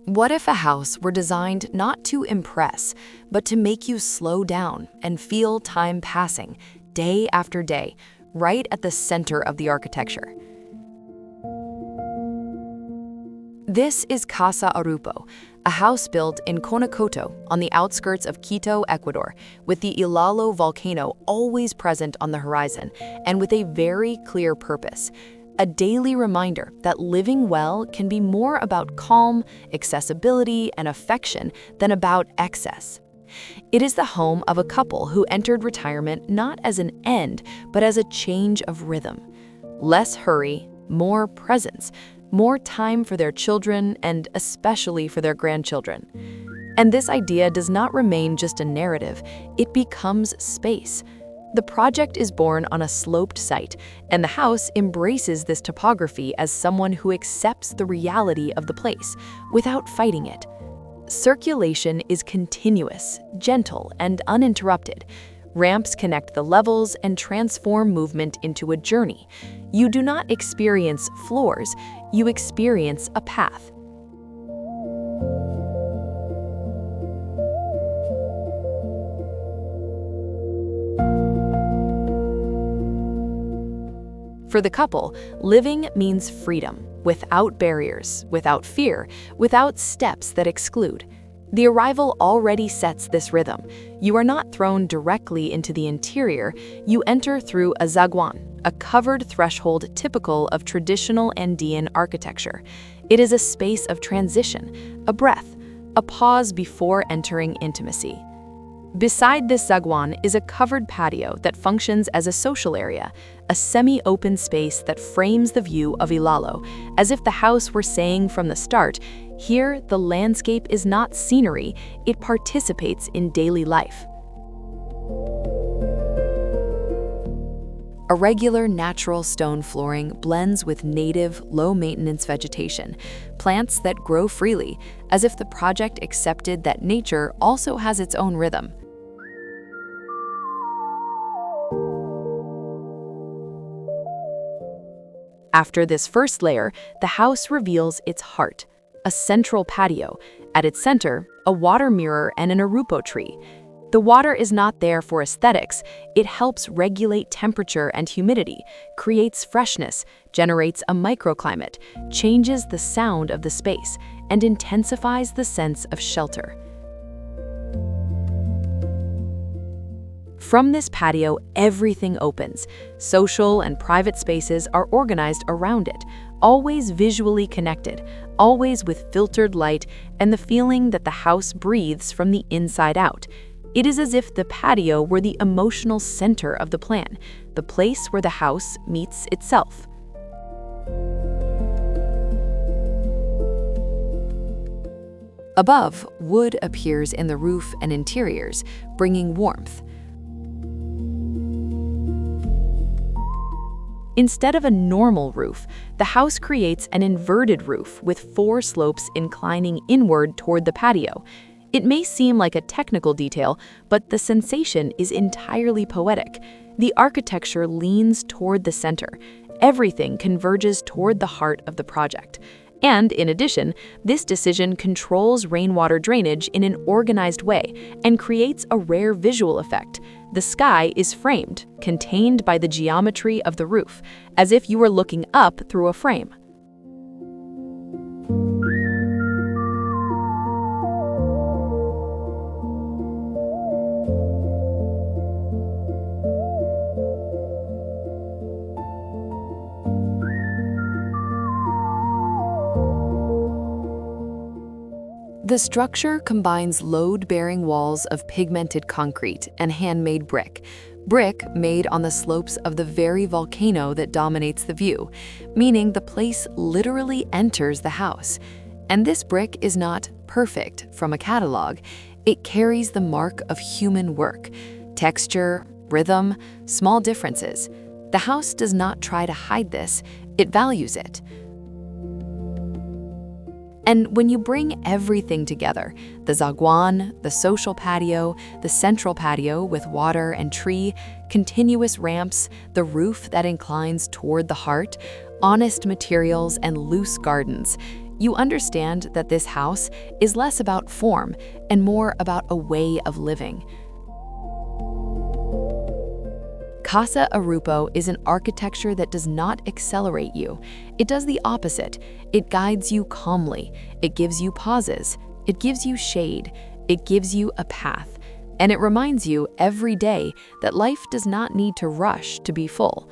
What if a house were designed not to impress, but to make you slow down and feel time passing, day after day, right at the center of the architecture? This is Casa Arupo, a house built in Conacoto on the outskirts of Quito, Ecuador, with the Ilaló volcano always present on the horizon and with a very clear purpose: a daily reminder that living well can be more about calm, accessibility, and affection than about excess. It is the home of a couple who entered retirement not as an end, but as a change of rhythm. Less hurry, more presence, more time for their children, and especially for their grandchildren. And this idea does not remain just a narrative, it becomes space. The project is born on a sloped site, and the house embraces this topography as someone who accepts the reality of the place without fighting it. Circulation is continuous, gentle, and uninterrupted. Ramps connect the levels and transform movement into a journey. You do not experience floors, you experience a path. For the couple, living means freedom, without barriers, without fear, without steps that exclude. The arrival already sets this rhythm. You are not thrown directly into the interior, you enter through a zaguán, a covered threshold typical of traditional Andean architecture. It is a space of transition, a breath, a pause before entering intimacy. Beside this zaguán is a covered patio that functions as a social area, a semi-open space that frames the view of Ilaló, as if the house were saying from the start, here the landscape is not scenery, it participates in daily life. A regular natural stone flooring blends with native, low-maintenance vegetation, plants that grow freely, as if the project accepted that nature also has its own rhythm. After this first layer, the house reveals its heart, a central patio. At its center, a water mirror and an arupo tree. The water is not there for aesthetics, it helps regulate temperature and humidity, creates freshness, generates a microclimate, changes the sound of the space, and intensifies the sense of shelter. From this patio, everything opens. Social and private spaces are organized around it, always visually connected, always with filtered light and the feeling that the house breathes from the inside out. It is as if the patio were the emotional center of the plan, the place where the house meets itself. Above, wood appears in the roof and interiors, bringing warmth. Instead of a normal roof, the house creates an inverted roof with 4 slopes inclining inward toward the patio. It may seem like a technical detail, but the sensation is entirely poetic. The architecture leans toward the center. Everything converges toward the heart of the project. And in addition, this decision controls rainwater drainage in an organized way and creates a rare visual effect. The sky is framed, contained by the geometry of the roof, as if you were looking up through a frame. The structure combines load-bearing walls of pigmented concrete and handmade brick made on the slopes of the very volcano that dominates the view, meaning the place literally enters the house. And this brick is not perfect from a catalog. It carries the mark of human work, texture, rhythm, small differences. The house does not try to hide this, it values it. And when you bring everything together, the zaguán, the social patio, the central patio with water and tree, continuous ramps, the roof that inclines toward the heart, honest materials, and loose gardens, you understand that this house is less about form and more about a way of living. Casa Arupo is an architecture that does not accelerate you. It does the opposite. It guides you calmly. It gives you pauses. It gives you shade. It gives you a path. And it reminds you every day that life does not need to rush to be full.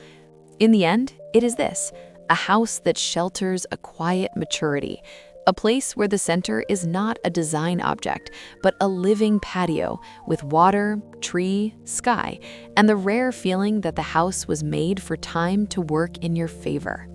In the end, it is this: a house that shelters a quiet maturity, a place where the center is not a design object, but a living patio with water, tree, sky, and the rare feeling that the house was made for time to work in your favor.